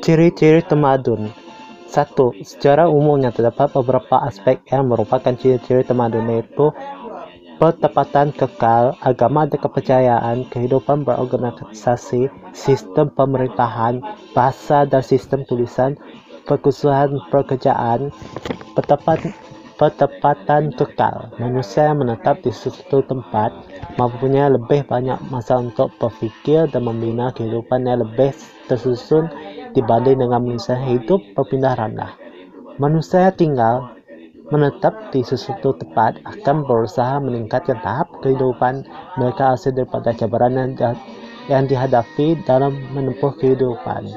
Ciri-ciri tamadun. 1. Secara umumnya terdapat beberapa aspek yang merupakan ciri-ciri tamadun, yaitu pertapatan kekal, agama dan kepercayaan, kehidupan berorganisasi, sistem pemerintahan, bahasa dan sistem tulisan, perkhususan pekerjaan. Pertapatan kekal. Manusia yang menetap di suatu tempat mempunyai lebih banyak masa untuk berfikir dan membina kehidupan yang lebih tersusun dibanding dengan manusia yang hidup berpindah randah. Manusia yang tinggal menetap di sesuatu tempat akan berusaha meningkatkan tahap kehidupan mereka hasil daripada cabaran yang dihadapi dalam menempuh kehidupan.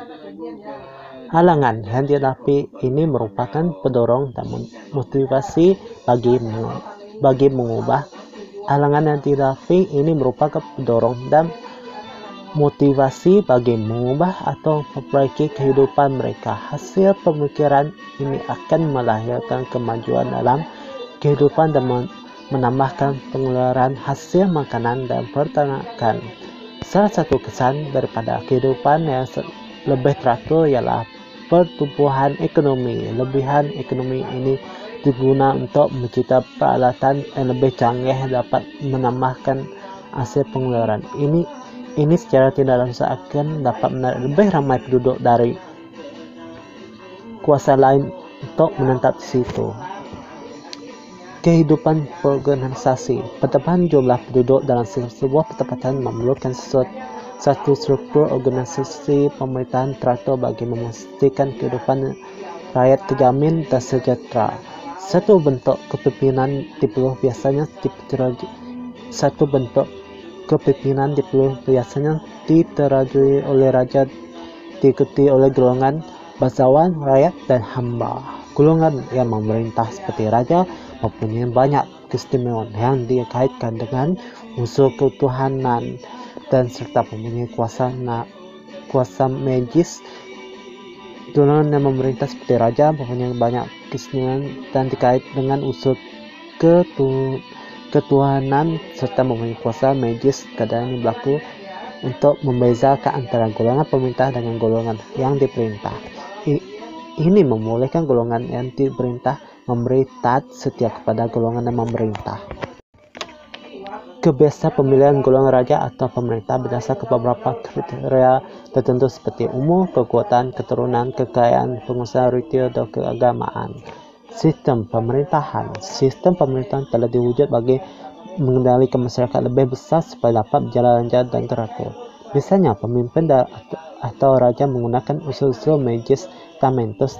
Halangan yang dihadapi ini merupakan pendorong dan motivasi bagi mengubah. Halangan yang dihadapi ini merupakan pendorong dan motivasi bagi mengubah atau memperbaiki kehidupan mereka. Hasil pemikiran ini akan melahirkan kemajuan dalam kehidupan dan menambahkan pengeluaran hasil makanan dan peternakan. Salah satu kesan daripada kehidupan yang lebih teratur ialah pertumbuhan ekonomi. Lebihan ekonomi ini digunakan untuk mencipta peralatan yang lebih canggih dapat menambahkan hasil pengeluaran. Ini secara tidak langsung akan dapat menarik lebih ramai penduduk dari kuasa lain untuk menetap di situ. Kehidupan berorganisasi. Pertambahan jumlah penduduk dalam sebuah pertempatan memerlukan satu struktur organisasi pemerintahan teratur bagi memastikan kehidupan rakyat terjamin dan sejahtera. Satu bentuk kepemimpinan biasanya diterajui oleh raja, diikuti oleh golongan bangsawan, rakyat, dan hamba. Golongan yang memerintah seperti raja mempunyai banyak keistimewaan yang dikaitkan dengan unsur ketuhanan dan serta mempunyai kuasa magis. Golongan yang memerintah seperti raja mempunyai banyak keistimewaan dan dikait dengan unsur ketuhanan serta mempunyai kuasa magis. Keadaan ini berlaku untuk membezakan antara golongan pemerintah dengan golongan yang diperintah. Ini membolehkan golongan yang diperintah memberi taat setia kepada golongan yang memerintah. Kebiasaan pemilihan golongan raja atau pemerintah berdasarkan beberapa kriteria tertentu seperti umur, kekuatan, keturunan, kekayaan, pengusaha retail, dan keagamaan. Sistem pemerintahan. Sistem pemerintahan telah diwujud bagi mengendalikan masyarakat lebih besar supaya dapat berjalan lancar dan teratur. Misalnya, pemimpin atau raja menggunakan unsur-unsur magis testamentus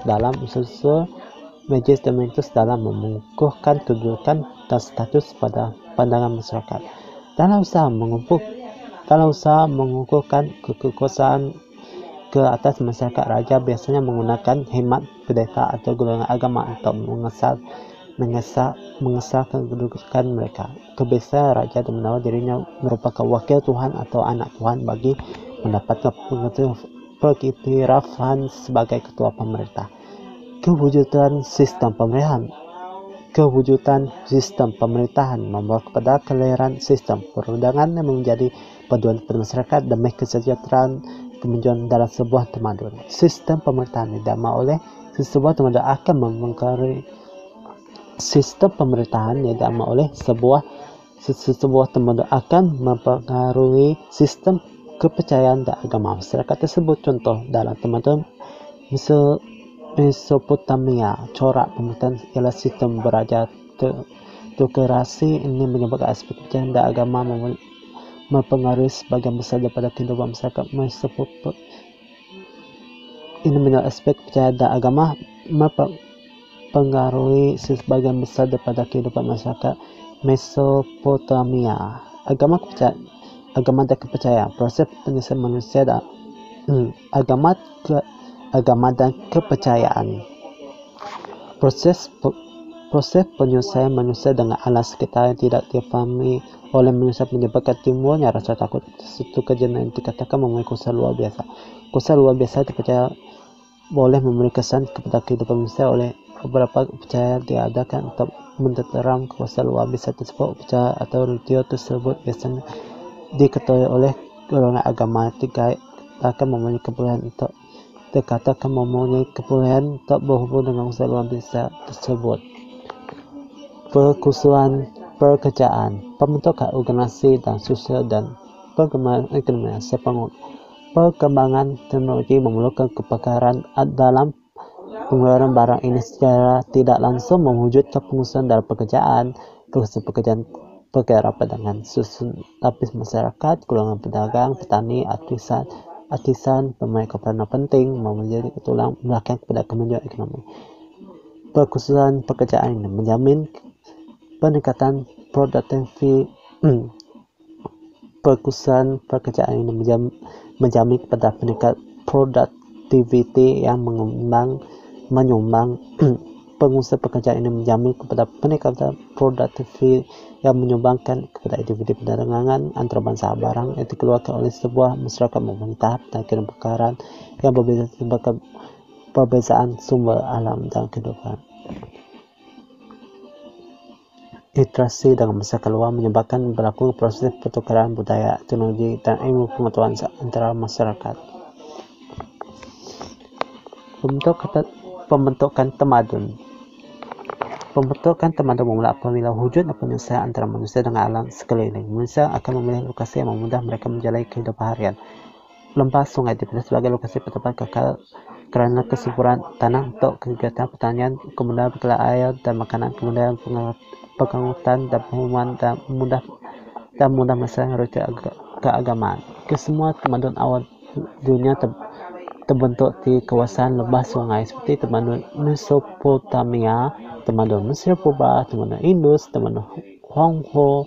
dalam mengukuhkan kedudukan dan status pada pandangan masyarakat. Dalam usaha mengukuhkan kekuasaan ke atas masyarakat, raja biasanya menggunakan hemat pendeta atau golongan agama untuk mengesahkan kedudukan mereka. Kebiasaan raja menaruh dirinya merupakan wakil Tuhan atau anak Tuhan bagi mendapatkan pengiktirafan sebagai ketua pemerintah. Kewujudan sistem pemerintahan membawa kepada kelahiran sistem perundangan yang menjadi panduan pada masyarakat demi kesejahteraan kemajuan dalam sebuah tamadun. Sistem pemerintahan sebuah tamadun akan mempengaruhi sistem pemerintahan yang diamal oleh sebuah tamadun akan mempengaruhi sistem kepercayaan dan agama masyarakat tersebut. Contoh dalam tamadun Mesopotamia, corak pemerintahan ialah sistem beraja teokrasi. Ini menyebabkan aspek kepercayaan dan agama mempengaruhi sebagian besar daripada kehidupan masyarakat Mesopotamia. Ini menyebabkan aspek kepercayaan dan agama mempengaruhi sebagian besar daripada kehidupan masyarakat Mesopotamia. Agama dan kepercayaan. Proses penyelesaian manusia dan agama dan kepercayaan. Proses penyelesaian manusia dengan alam sekitar yang tidak difahami oleh manusia menyebabkan timbulnya rasa takut. Satu kejadian yang dikatakan memiliki kuasa luar biasa. Kuasa luar biasa dipercaya boleh memberi kesan kepada kehidupan manusia. Oleh beberapa percaya diadakan untuk menterang kuasa luar biasa tersebut. Percaya atau ritual tersebut biasanya diketahui oleh golongan agama akan mempunyai kebolehan untuk dikatakan mempunyai kebolehan untuk berhubung dengan usaha luar biasa tersebut. Perkusuhan pekerjaan, pembentukan organisasi dan sosial dan perkembangan ekonomi. Perkembangan teknologi memerlukan kepakaran dalam pengeluaran barang ini secara tidak langsung mewujudkan pengusahaan dalam pekerjaan, pekerjaan perkara pedagang, susun lapis masyarakat, golongan pedagang, petani, artisan memainkan peranan penting menjadi tulang belakang kepada kemajuan ekonomi. Perkhususan pekerjaan ini menjamin peningkatan produktivitas. Perkhususan pekerjaan ini menjamin kepada peningkatan produktiviti yang menyumbang pengusaha pekerjaan ini menjamin kepada peningkatan produktiviti yang menyumbangkan kepada individu perdagangan antara bangsa barang yang dikeluarkan oleh sebuah masyarakat maupun tahap dan kebakaran yang berbeda disebabkan perbezaan sumber alam dan kehidupan. Interaksi dengan masyarakat luar menyebabkan berlaku proses pertukaran budaya, teknologi, dan ilmu pengetahuan antara masyarakat. Pembentukan tamadun. Pembentukan tamadun bermula apabila wujud dan penyelesaian antara manusia dengan alam sekeliling. Manusia akan memilih lokasi yang memudah mereka menjalani kehidupan harian. Lembah sungai dipilih sebagai lokasi pertemuan kekal karena kesuburan tanah untuk kegiatan pertanian, kemudahan berkelak air dan makanan, kemudahan pengangkutan dan pengumuman dan mudah masalah rujuk keagamaan. Kesemua tamadun awal dunia terbentuk di kawasan lembah sungai seperti tamadun Mesopotamia, tamadun Mesir Purba, tamadun Indus, tamadun Hongho.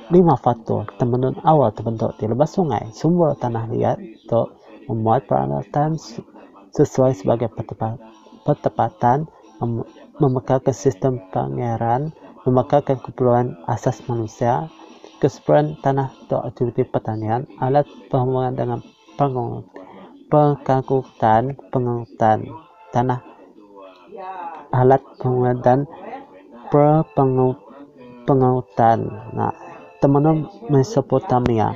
5 faktor tamadun awal terbentuk di lembah sungai. Sumber tanah liat untuk membuat peralatan sesuai sebagai pertempatan, memekarkan sistem pangeran, memekarkan keperluan asas manusia, kesuburan tanah untuk aktiviti pertanian, alat perhubungan dengan pengangkutan tanah, alat perhubungan dan pengangkutan. Tamadun Mesopotamia.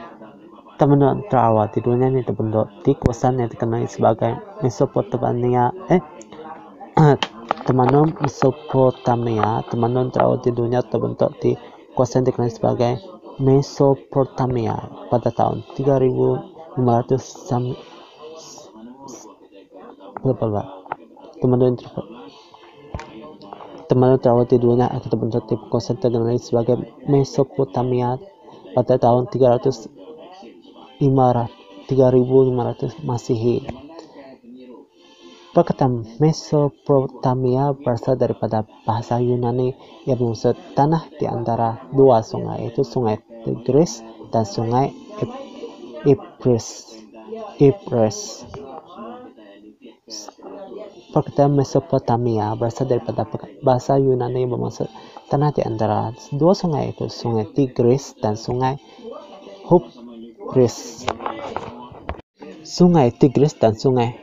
Tamadun terawal di dunia ini terbentuk di kawasan yang dikenal sebagai Mesopotamia. Tamadun Mesopotamia. Tamadun terawal di dunia terbentuk di kawasan yang dikenal sebagai Mesopotamia pada tahun 3500 Tamadun terawal di dunia akan terbentuk di kawasan yang dikenal sebagai Mesopotamia pada tahun 3500 Masehi. Perkataan Mesopotamia berasal daripada bahasa Yunani yang bermaksud tanah di antara dua sungai, yaitu Sungai Tigris dan Sungai Euphrates. Perkataan Mesopotamia berasal daripada bahasa Yunani yang bermaksud tanah di antara dua sungai, yaitu Sungai Tigris dan Sungai Euphrates. Sungai Tigris dan Sungai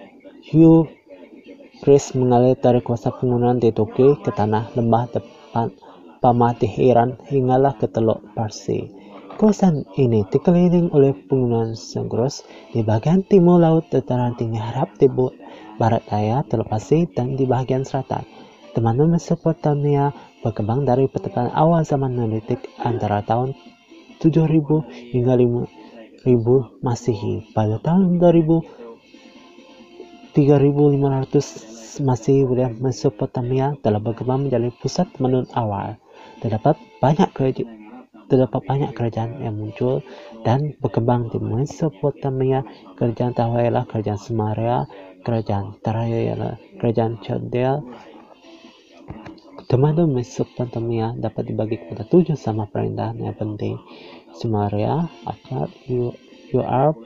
Euphrates mengalir dari kawasan pegunungan di Turki ke tanah lembah depan Pamah di Iran hinggalah ke Teluk Parsi. Kawasan ini dikelilingi oleh pegunungan Zagros di bagian timur laut, dataran tinggi Arab di barat daya Teluk Parsi, dan di bagian selatan. Tamadun Mesopotamia berkembang dari pertengahan awal zaman Neolitik antara tahun 7000 hingga 5000 Masehi. Pada tahun 3500 Masehi, wilayah Mesopotamia telah berkembang menjadi pusat tamadun awal. Terdapat banyak kerajaan yang muncul dan berkembang di Mesopotamia. Kerajaan Tawa ialah Kerajaan Sumeria, Kerajaan Taraya ialah Kerajaan Chaldea. Tamadun Mesopotamia dapat dibagi kepada 7 sama perintahan yang penting. Sumeria, Akkad, Urartu,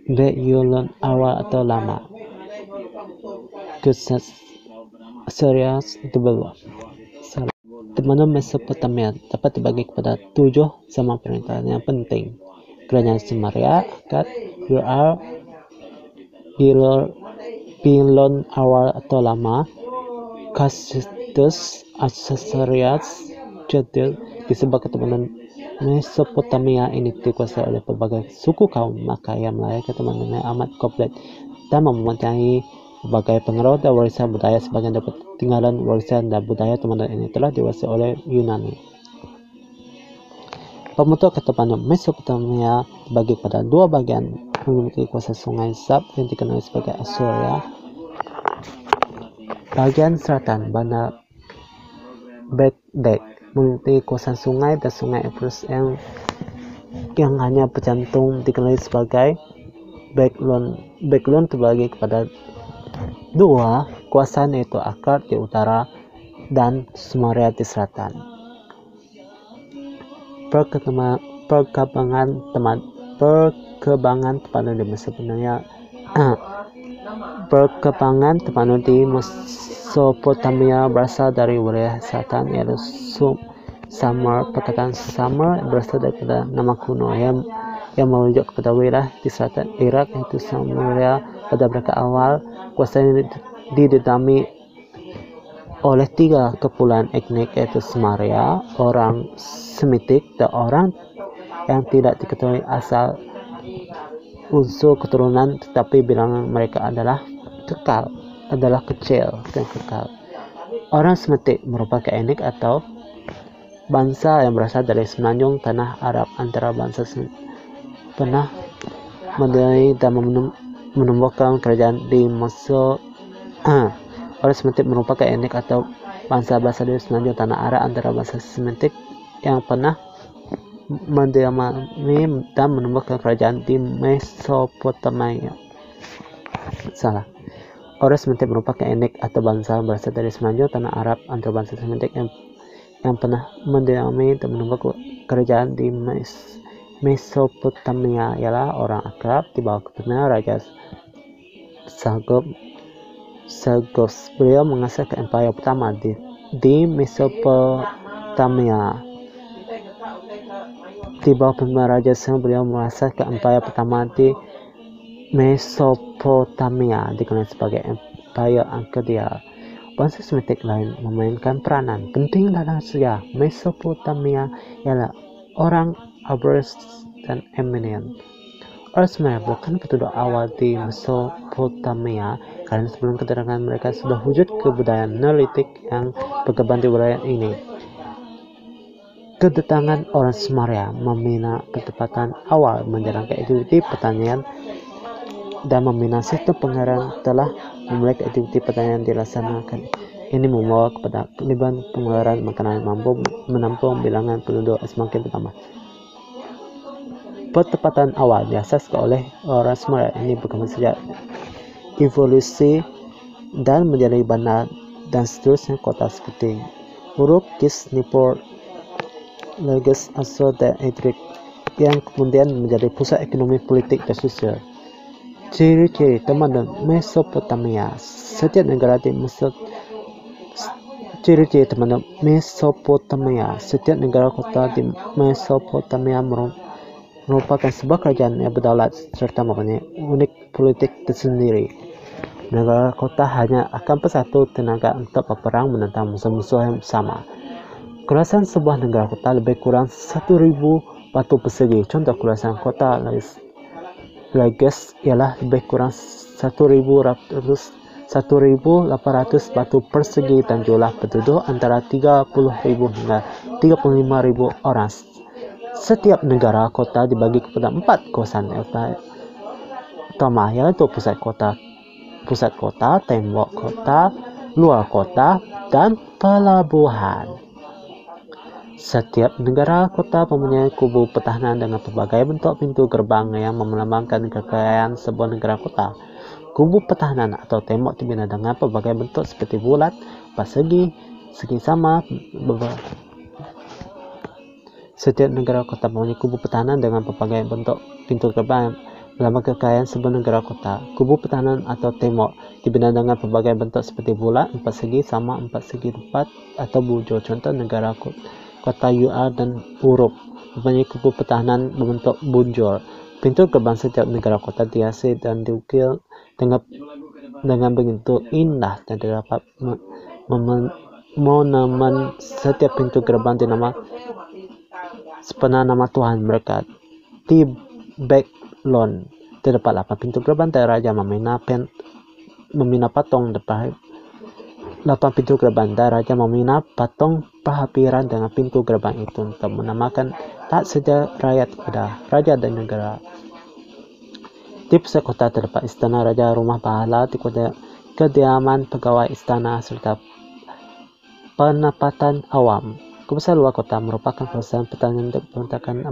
Babylon awal atau lama, Assyrians di bawah. Tamadun Mesopotamia dapat dibagi kepada 7 sama perintahan yang penting. Kerajaan Sumeria, Akkad, Urartu, Babylon awal atau lama, Assyrians, Jadil. Disebabkan tamadun Mesopotamia ini dikuasai oleh berbagai suku kaum, maka ia melayani teman-teman amat kompleks dan mempunyai berbagai pengaruh dan warisan budaya. Sebagian dapat tinggalan warisan dan budaya teman-teman ini telah diwariskan oleh Yunani. Pembentuk kata Bandung Mesopotamia terbagi pada dua bagian, memiliki kuasa sungai Sab yang dikenal sebagai Asuria. Bagian selatan, Bandar Baghdad, memiliki kuasa sungai dan sungai Euphrates yang hanya bercantum dikenal sebagai Baglon terbagi kepada dua kuasa, yaitu Akkad di utara dan Sumeria di selatan. Perkembangan Tapanuli di Mesopotamia. Perkembangan Tapanuli di Mesopotamia berasal dari wilayah selatan, yaitu Sumer. Perkataan Sumer berasal dari nama kuno yang merujuk kepada wilayah di selatan Irak, yaitu Sumeria. Pada mereka awal, kuasa ini didedami oleh tiga kepulauan etnik, yaitu Sumeria, orang Semitik, dan orang yang tidak diketahui asal unsur keturunan, tetapi bilangan mereka adalah kecil dan kekal. Orang Semitik merupakan etnik atau bangsa yang berasal dari semenanjung tanah Arab. Antara bangsa pernah mendirikan dan menumbuhkan kerajaan di Mesir. Orang Semitik merupakan etnik atau bangsa berasal dari semenanjung tanah Arab. Antara bangsa Semitik yang pernah mendiami dan menumbuhkan kerajaan di Mesopotamia. Orang Semitik merupakan etnik atau bangsa berasal dari semenanjung tanah Arab. Antara bangsa Semitik yang pernah mendiami dan menumbuhkan kerajaan di Mesopotamia ialah orang Akkad di bawah kepemimpinan Raja Sargos. Beliau mengasaskan empire pertama di Mesopotamia. Di bawah kepemimpinan Raja Sargos, beliau mengasaskan empire pertama di Mesopotamia, dikenal sebagai Empire Akkadia. Bangsa Semitik lain memainkan peranan penting dalam sejarah Mesopotamia ialah orang Arabs dan Armenian. Orang Sumer bukan penduduk awal di Mesopotamia, karena sebelum kedatangan mereka sudah wujud kebudayaan Neolitik yang berkembang di wilayah ini. Kedatangan orang Sumeria membina ketepatan awal menjalankan aktiviti pertanian dan membina sistem pengairan telah memulai aktiviti pertanian dilaksanakan. Ini membawa kepada kelebihan pengairan makanan mampu menampung bilangan penduduk semakin bertambah. Pertempatan awal diasaskan oleh orang Sumeria ini berkembang sejak evolusi dan menjadi bandar dan seterusnya kota seperti Uruk, Kis, Nippur, Lagos, Assur, dan Edrich yang kemudian menjadi pusat ekonomi, politik, dan sosial. Ciri-ciri teman Mesopotamia. Setiap negara di Ciri-ciri teman Mesopotamia. Setiap negara kota di Mesopotamia merupakan sebuah kerajaan yang berdaulat serta mempunyai unik politik tersendiri. Negara kota hanya akan bersatu tenaga untuk berperang menentang musuh-musuh yang sama. Keluasan sebuah negara kota lebih kurang 1.000 batu persegi. Contoh keluasan kota Lagos ialah lebih kurang 1.800 batu persegi dan jumlah penduduk antara 30.000 hingga 35.000 orang. Setiap negara kota dibagi kepada 4 kawasan utama, yaitu pusat kota, tembok kota, luar kota, dan pelabuhan. Setiap negara kota mempunyai kubu pertahanan dengan berbagai bentuk pintu gerbang yang melambangkan kekayaan sebuah negara kota. Kubu pertahanan atau tembok dibina dengan berbagai bentuk seperti bulat, persegi, segi sama. Setiap negara kota mempunyai kubu pertahanan dengan berbagai bentuk pintu gerbang melambangkan kekayaan sebuah negara kota. Kubu pertahanan atau tembok dibina dengan berbagai bentuk seperti bulat, empat segi sama, empat segi empat, atau bujur. Contoh negara kota UR dan Uruk mempunyai kubu pertahanan berbentuk bujur. Pintu gerbang setiap negara kota dihiasi dan diukir dengan begitu indah dan terdapat monumen. Setiap pintu gerbang dinamakan sepenuhnya nama Tuhan mereka. Di Backlon terdapat 8 pintu gerbang, dan raja memina patung depan 8 pintu gerbang, dan raja memina patung penghabiran dengan pintu gerbang itu untuk menamakan tak saja rakyat kepada raja dan negara. Di pusat kota terdapat istana raja, rumah pahala, kediaman pegawai istana, serta penempatan awam. Kawasan luar kota merupakan kawasan pertanian untuk pembentukan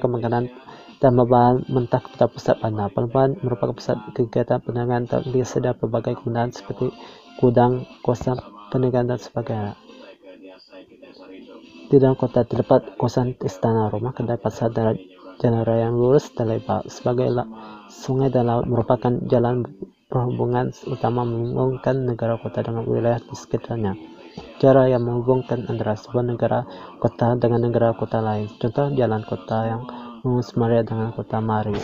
kemakanan dan membahan mentah kepada pusat bandar. Pelabuhan merupakan pusat kegiatan perdagangan dan disediakan berbagai kemudahan seperti gudang, kawasan perniagaan dan sebagainya. Di dalam kota terdapat kawasan istana, rumah, kedai, pasar, dan jalan raya yang lurus dan lebar. Sebagai sungai dan laut merupakan jalan perhubungan utama menghubungkan negara kota dengan wilayah di sekitarnya. Cara yang menghubungkan antara sebuah negara kota dengan negara kota lain. Contoh jalan kota yang menghubungkan Samaria dengan kota Mari.